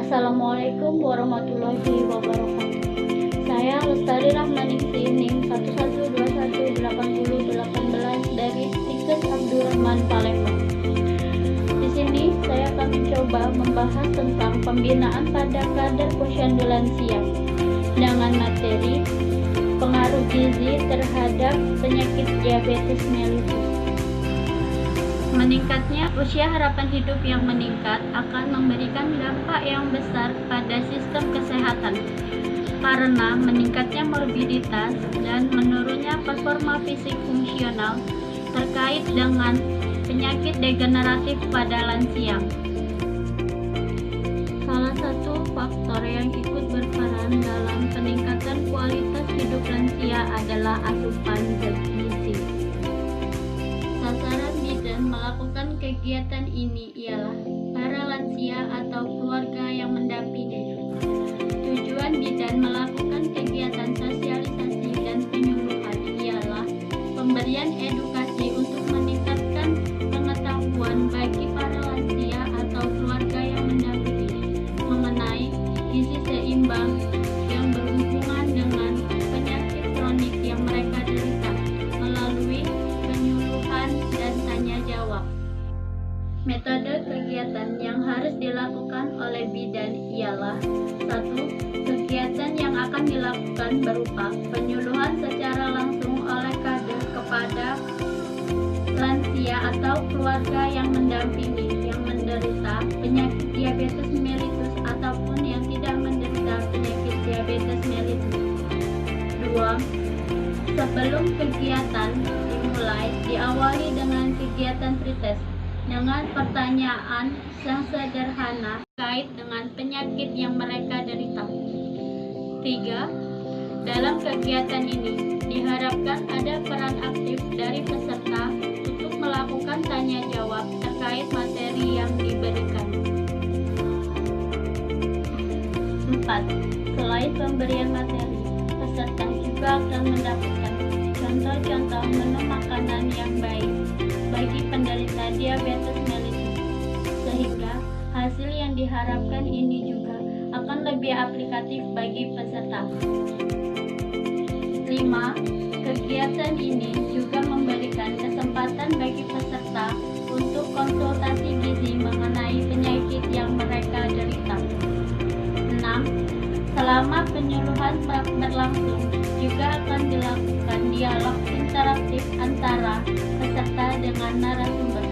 Assalamualaikum warahmatullahi wabarakatuh. Saya Lestari Rahmaningsi NIM 11218018 dari Tikes Abdurrahman Palembang. Di sini saya akan mencoba membahas tentang pembinaan pada kader posyandu lansia dengan materi pengaruh gizi terhadap penyakit diabetes mellitus. Meningkatnya usia harapan hidup yang meningkat akan memberikan dampak yang besar pada sistem kesehatan karena meningkatnya morbiditas dan menurunnya performa fisik fungsional terkait dengan penyakit degeneratif pada lansia. Salah satu faktor yang ikut berperan dalam peningkatan kualitas hidup lansia adalah asupan zat gizi. Sasaran bidan melakukan kegiatan ini ialah para lansia atau keluarga yang mendampingi. Tujuan bidan melakukan kegiatan sosialisasi dan penyuluhan ialah pemberian edukasi untuk meningkatkan pengetahuan bagi para lansia atau keluarga yang mendampingi mengenai gizi seimbang yang berhubungan dengan penyakit kronik yang mereka derita melalui penyuluhan dan tanya jawab. Metode kegiatan yang harus dilakukan oleh bidan ialah 1. Kegiatan yang akan dilakukan berupa penyuluhan secara langsung oleh kader kepada lansia atau keluarga yang mendampingi yang menderita penyakit diabetes mellitus ataupun yang tidak menderita penyakit diabetes mellitus. 2. Sebelum kegiatan dimulai, diawali dengan kegiatan pretest dengan pertanyaan yang sederhana terkait dengan penyakit yang mereka derita. 3. Dalam kegiatan ini diharapkan ada peran aktif dari peserta untuk melakukan tanya jawab terkait materi yang diberikan. 4. Selain pemberian materi, peserta juga akan mendapatkan contoh-contoh menu makanan yang baik bagi penderita diabetes mellitus, sehingga hasil yang diharapkan ini juga akan lebih aplikatif bagi peserta. 5. Kegiatan ini juga memberikan kesempatan bagi peserta untuk konsultasi gizi mengenai penyakit yang mereka derita. 6. Selama penyuluhan berlangsung, juga akan dilakukan dialog interaktif antara peserta dengan narasumber.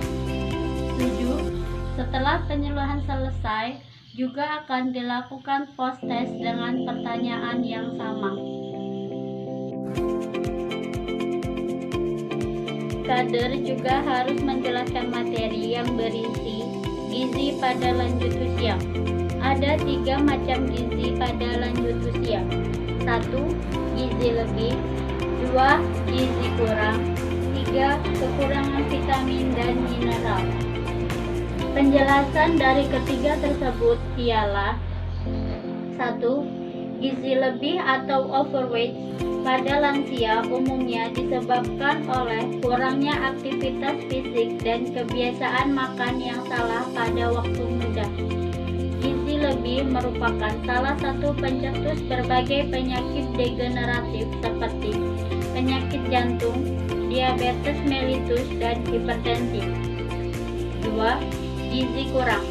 7. Setelah penyuluhan selesai, juga akan dilakukan post-test dengan pertanyaan yang sama. Kader juga harus menjelaskan materi yang berisi gizi pada lanjut usia. Ada 3 macam gizi pada lanjut usia. 1. Gizi lebih. 2. Gizi kurang. 3. Kekurangan vitamin dan mineral. Penjelasan dari ketiga tersebut ialah 1. Gizi lebih atau overweight pada lansia umumnya disebabkan oleh kurangnya aktivitas fisik dan kebiasaan makan yang salah pada waktu muda. Gizi lebih merupakan salah satu pencetus berbagai penyakit degeneratif seperti penyakit jantung, diabetes mellitus, dan hipertensi. 2. Gizi kurang.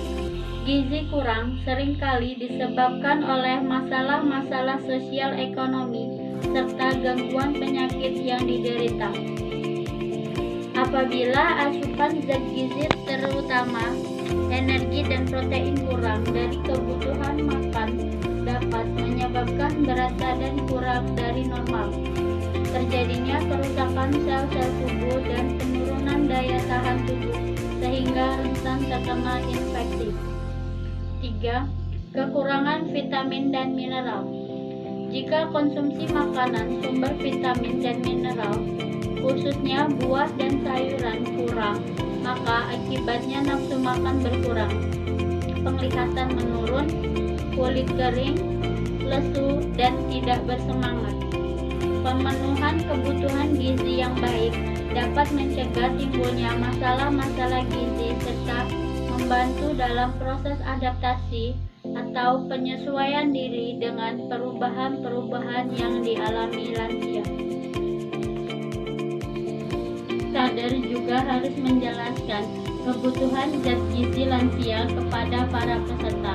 Gizi kurang seringkali disebabkan oleh masalah-masalah sosial ekonomi serta gangguan penyakit yang diderita. Apabila asupan zat gizi terutama energi dan protein kurang dari kebutuhan makan, dapat menyebabkan berat badan kurang dari normal, terjadinya kerusakan sel-sel tubuh dan penurunan daya tahan tubuh sehingga rentan terkena infeksi. 3. Kekurangan vitamin dan mineral. Jika konsumsi makanan sumber vitamin dan mineral, khususnya buah dan sayuran kurang, maka akibatnya nafsu makan berkurang, penglihatan menurun, kulit kering, lesu, dan tidak bersemangat. Pemenuhan kebutuhan gizi yang baik dapat mencegah timbulnya masalah-masalah gizi serta membantu dalam proses adaptasi atau penyesuaian diri dengan perubahan-perubahan yang dialami lansia. Kader juga harus menjelaskan kebutuhan zat gizi lansia kepada para peserta,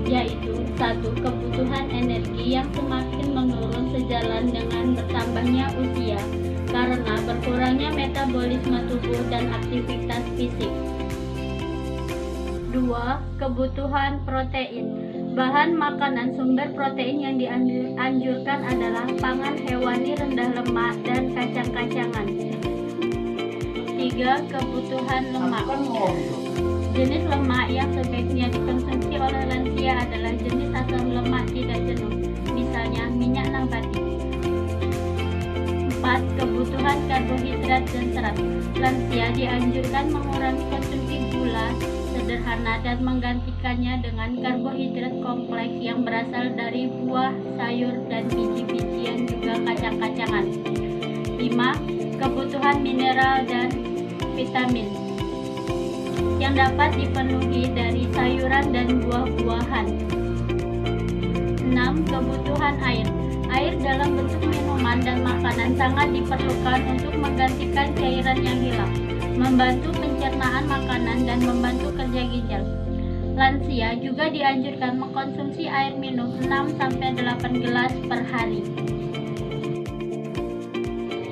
yaitu satu, kebutuhan energi yang semakin menurun sejalan dengan bertambahnya usia karena berkurangnya metabolisme tubuh dan aktivitas fisik. 2. Kebutuhan protein. Bahan makanan sumber protein yang dianjurkan adalah pangan hewani rendah lemak dan kacang-kacangan. 3. Kebutuhan lemak. Jenis lemak yang sebaiknya dikonsumsi oleh lansia adalah jenis asam lemak tidak jenuh, misalnya minyak nabati. 4. Kebutuhan karbohidrat dan serat. Lansia dianjurkan mengurangi konsumsi gula sederhana dan menggantikannya dengan karbohidrat kompleks yang berasal dari buah, sayur, dan biji-bijian juga kacang-kacangan. 5. Kebutuhan mineral dan vitamin yang dapat dipenuhi dari sayuran dan buah-buahan. 6. Kebutuhan air. Air dalam bentuk minuman dan makanan sangat diperlukan untuk menggantikan cairan yang hilang, membantu pencernaan makanan dan membantu kerja ginjal. Lansia juga dianjurkan mengkonsumsi air minum 6-8 gelas per hari.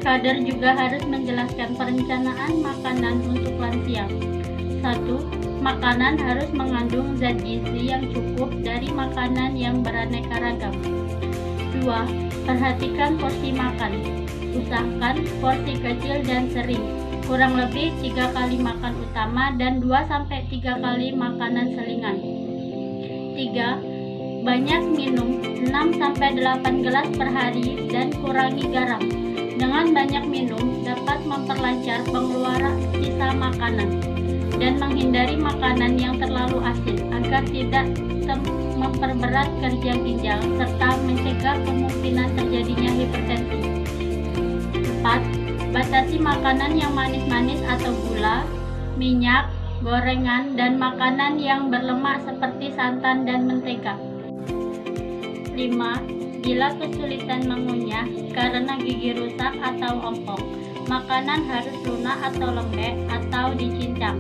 Kader juga harus menjelaskan perencanaan makanan untuk lansia. 1. Makanan harus mengandung zat gizi yang cukup dari makanan yang beraneka ragam. 2. Perhatikan porsi makan. Usahakan porsi kecil dan sering, kurang lebih 3 kali makan utama dan 2-3 kali makanan selingan. 3. Banyak minum 6-8 gelas per hari dan kurangi garam. Dengan banyak minum dapat memperlancar pengeluaran sisa makanan dan menghindari makanan yang terlalu asin agar tidak memperberat kerja ginjal serta mencegah kemungkinan terjadinya hipertensi. 4. Batasi makanan yang manis-manis atau gula, minyak, gorengan, dan makanan yang berlemak seperti santan dan mentega. 5. Bila kesulitan mengunyah karena gigi rusak atau ompong, makanan harus lunak atau lembek atau dicincang.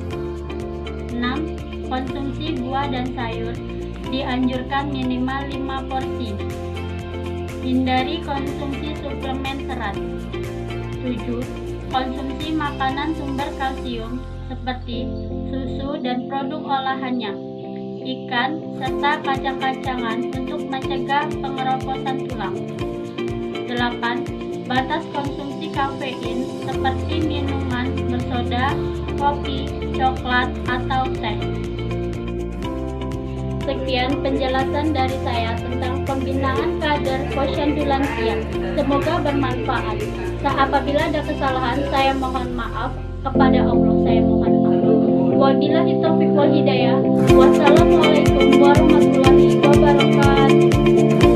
6. Konsumsi buah dan sayur dianjurkan minimal 5 porsi. Hindari konsumsi suplemen serat. 7. Konsumsi makanan sumber kalsium seperti susu dan produk olahannya, ikan, serta kacang-kacangan untuk mencegah pengeroposan tulang. 8. Batas konsumsi kafein seperti minuman bersoda, kopi, coklat, atau teh. Sekian penjelasan dari saya tentang pembinaan kader Posyandu Lansia. Semoga bermanfaat. Apabila ada kesalahan, saya mohon maaf. Kepada Allah saya mohon ampun. Wabillahi taufiq wal hidayah. Wassalamualaikum warahmatullahi wabarakatuh.